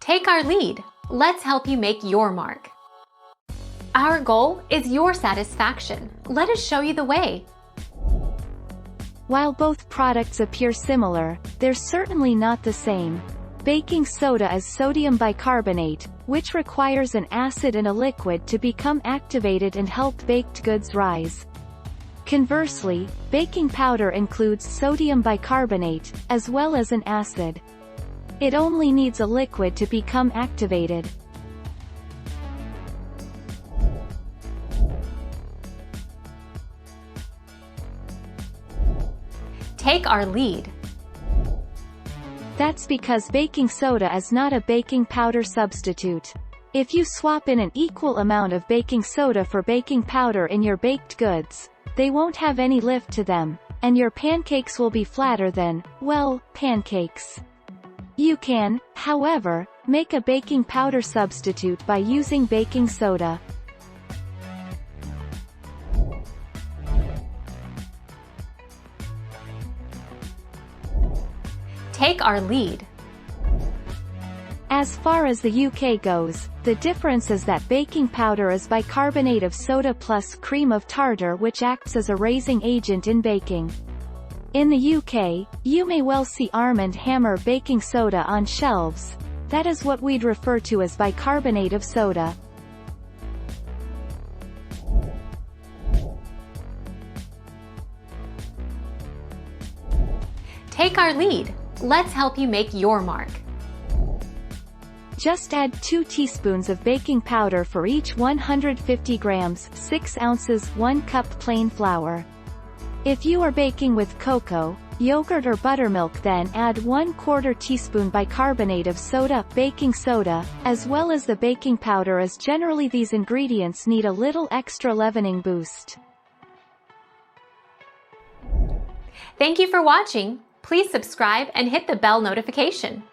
Take our lead. Let's help you make your mark. Our goal is your satisfaction. Let us show you the way. While both products appear similar, they're certainly not the same. Baking soda is sodium bicarbonate, which requires an acid and a liquid to become activated and help baked goods rise. Conversely, baking powder includes sodium bicarbonate, as well as an acid. It only needs a liquid to become activated. Take our lead. That's because baking soda is not a baking powder substitute. If you swap in an equal amount of baking soda for baking powder in your baked goods, they won't have any lift to them, and your pancakes will be flatter than, well, pancakes. You can, however, make a baking powder substitute by using baking soda. Take our lead. As far as the UK goes, the difference is that baking powder is bicarbonate of soda plus cream of tartar, which acts as a raising agent in baking. In the UK, you may well see Arm & Hammer baking soda on shelves. That is what we'd refer to as bicarbonate of soda. Take our lead. Let's help you make your mark. Just add 2 teaspoons of baking powder for each 150 grams, 6 ounces, 1 cup plain flour. If you are baking with cocoa, yogurt or buttermilk, then add 1/4 teaspoon bicarbonate of soda, baking soda, as well as the baking powder, as generally these ingredients need a little extra leavening boost. Thank you for watching. Please subscribe and hit the bell notification.